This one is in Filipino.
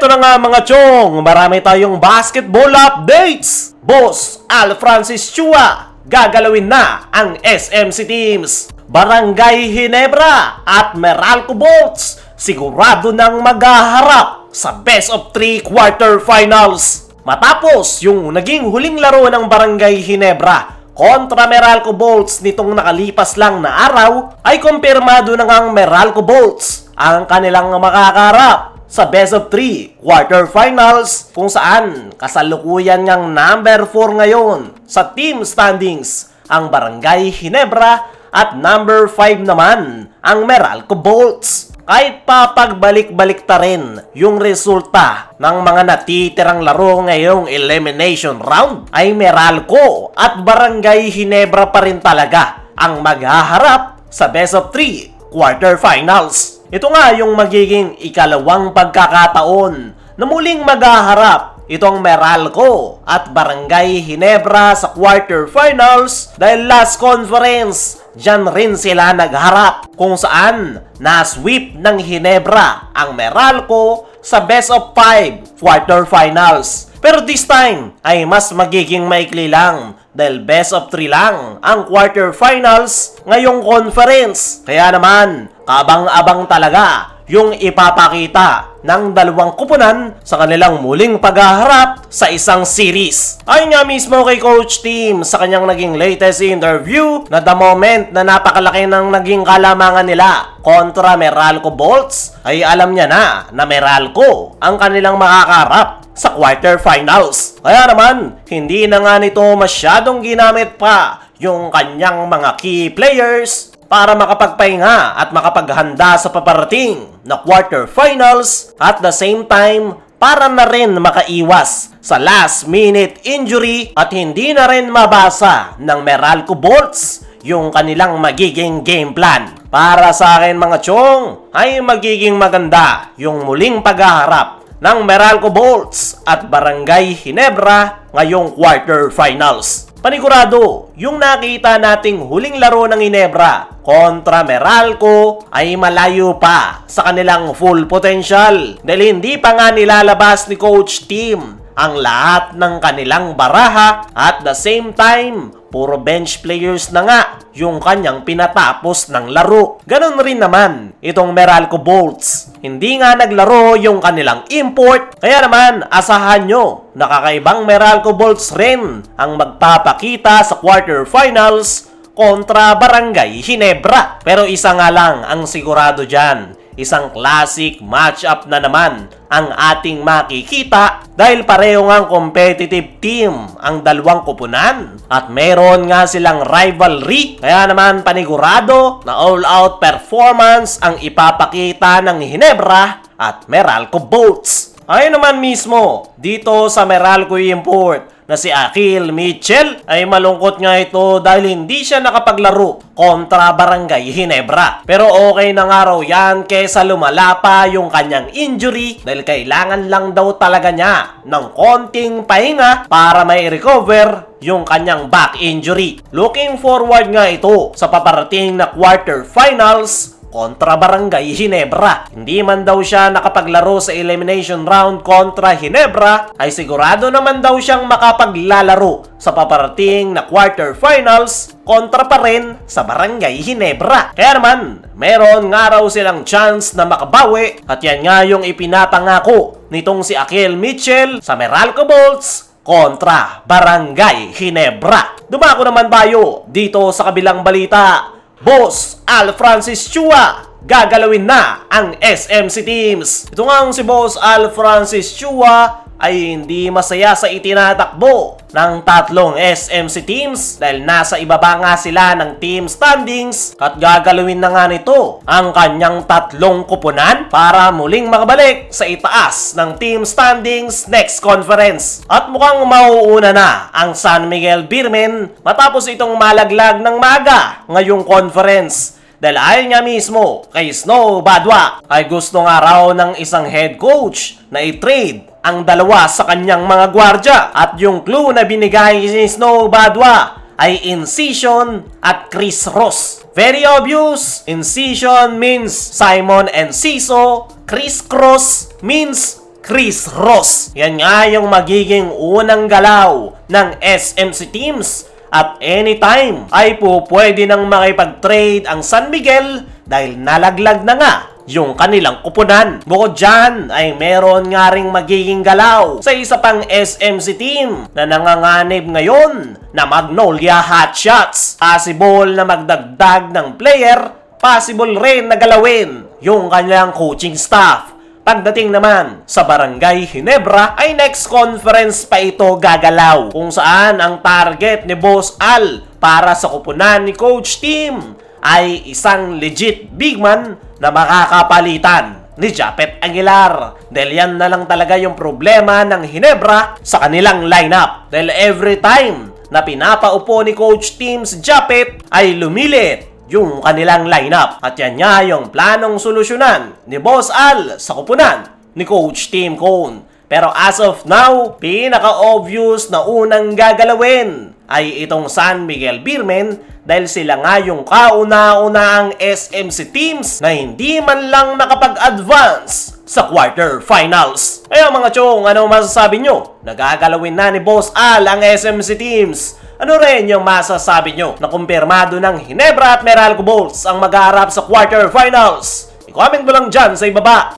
Eto na nga mga chong, marami tayong basketball updates. Boss Al Francis Chua, gagalawin na ang SMC teams. Barangay Ginebra at Meralco Bolts, sigurado nang maghaharap sa best of 3 quarterfinals. Matapos yung naging huling laro ng Barangay Ginebra kontra Meralco Bolts nitong nakalipas lang na araw, ay kumpirmado na ngang Meralco Bolts ang kanilang makakaharap sa best of 3 quarterfinals, kung saan kasalukuyan ngang number 4 ngayon sa team standings ang Barangay Ginebra at number 5 naman ang Meralco Bolts. Kahit pa pagbalik-balik ta rin yung resulta ng mga natitirang laro ngayong elimination round, ay Meralco at Barangay Ginebra pa rin talaga ang maghaharap sa best of 3 quarterfinals. Ito nga yung magiging ikalawang pagkakataon na muling maghaharap itong Meralco at Barangay Ginebra sa quarterfinals, dahil last conference, dyan rin sila nagharap kung saan na-sweep ng Ginebra ang Meralco sa best of 5 quarterfinals. Pero this time ay mas magiging maikli lang dahil best of 3 lang ang quarterfinals ngayong conference. Kaya naman, kabang-abang talaga yung ipapakita ng dalawang kupunan sa kanilang muling paghaharap sa isang series. Ayon nga mismo kay Coach Tim sa kanyang naging latest interview na the moment na napakalaki ng naging kalamangan nila kontra Meralco Bolts, ay alam niya na Meralco ang kanilang makakaharap sa quarterfinals. Kaya naman, hindi na nga nito masyadong ginamit pa yung kanyang mga key players para makapagpahinga at makapaghanda sa paparating na quarterfinals, at the same time para na rin makaiwas sa last minute injury at hindi na rin mabasa ng Meralco Bolts yung kanilang magiging game plan. Para sa akin mga chong, ay magiging maganda yung muling paghaharap ng Meralco Bolts at Barangay Ginebra ngayong quarterfinals. Panigurado, yung nakita nating huling laro ng Ginebra kontra Meralco ay malayo pa sa kanilang full potential, dahil hindi pa nga nilalabas ni Coach Tim ang lahat ng kanilang baraha, at the same time puro bench players na nga yung kanyang pinatapos ng laro. Ganon rin naman itong Meralco Bolts, hindi nga naglaro yung kanilang import, kaya naman asahan nyo na kakaibang Meralco Bolts rin ang magpapakita sa quarterfinals kontra Barangay Ginebra. Pero isa nga lang ang sigurado dyan, isang classic matchup na naman ang ating makikita, dahil pareho ngang competitive team ang dalawang kupunan at meron nga silang rivalry. Kaya naman panigurado na all-out performance ang ipapakita ng Ginebra at Meralco Bolts. Ayun naman mismo dito sa Meralco import na si Akil Mitchell, ay malungkot nga ito dahil hindi siya nakapaglaro kontra Barangay Ginebra. Pero okay na nga raw yan kesa lumala pa yung kanyang injury, dahil kailangan lang daw talaga niya ng konting pahinga para may recover yung kanyang back injury. Looking forward nga ito sa paparating na quarterfinals kontra Barangay Ginebra. Hindi man daw siya nakapaglaro sa elimination round kontra Ginebra, ay sigurado naman daw siyang makapaglalaro sa paparating na quarterfinals kontra pa rin sa Barangay Ginebra. Kaya naman, meron nga raw silang chance na makabawi, at yan nga yung ipinapangako nitong si Akil Mitchell sa Meralco Bolts kontra Barangay Ginebra. Dumako naman tayo dito sa kabilang balita. Boss Al Francis Chua, gagalawin na ang SMC teams. Ito nga si Boss Al Francis Chua ay hindi masaya sa itinatakbo ng tatlong SMC teams, dahil nasa ibaba nga sila ng team standings, at gagalawin na nga nito ang kanyang tatlong kupunan para muling makabalik sa itaas ng team standings next conference. At mukhang mauuna na ang San Miguel Beermen matapos itong malaglag ng maga ngayong conference, dahil ayon nga mismo kay Snow Badwa ay gusto nga raw ng isang head coach na i-trade ang dalawa sa kanyang mga gwardya, at yung clue na binigay ni Snow Badwa ay Incision at Chris Ross. Very obvious, Incision means Simon Enciso, Chris Cross means Chris Ross. Yan nga yung magiging unang galaw ng SMC teams at anytime ay pwede nang makipag-trade ang San Miguel dahil nalaglag na nga yung kanilang kupunan. Bukod dyan ay meron nga ring magiging galaw sa isa pang SMC team na nanganganib ngayon na Magnolia Hotshots. Possible na magdagdag ng player, possible rin na galawin yung kanilang coaching staff. Pagdating naman sa Barangay Ginebra ay next conference pa ito gagalaw kung saan ang target ni Boss Al para sa kupunan ni Coach Tim ay isang legit big man na makakapalitan ni Japet Aguilar. Dahil yan na lang talaga yung problema ng Ginebra sa kanilang lineup. Dahil every time na pinapaupo ni Coach Tim si Japet ay lumilit yung kanilang lineup. At yan nga yung planong solusyonan ni Boss Al sa kupunan ni Coach Tim Cone. Pero as of now, pinaka-obvious na unang gagalawin ay itong San Miguel Beermen dahil sila nga yung kauna-unahang SMC teams na hindi man lang nakapag-advance sa quarterfinals. Kaya mga chong, ano masasabi nyo? Nagagalawin na ni Boss Al ang SMC teams. Ano rin yung masasabi nyo na kumpirmado ng Ginebra at Meralco Bulls ang mag-aarap sa quarterfinals? I-comment mo lang dyan sa ibaba.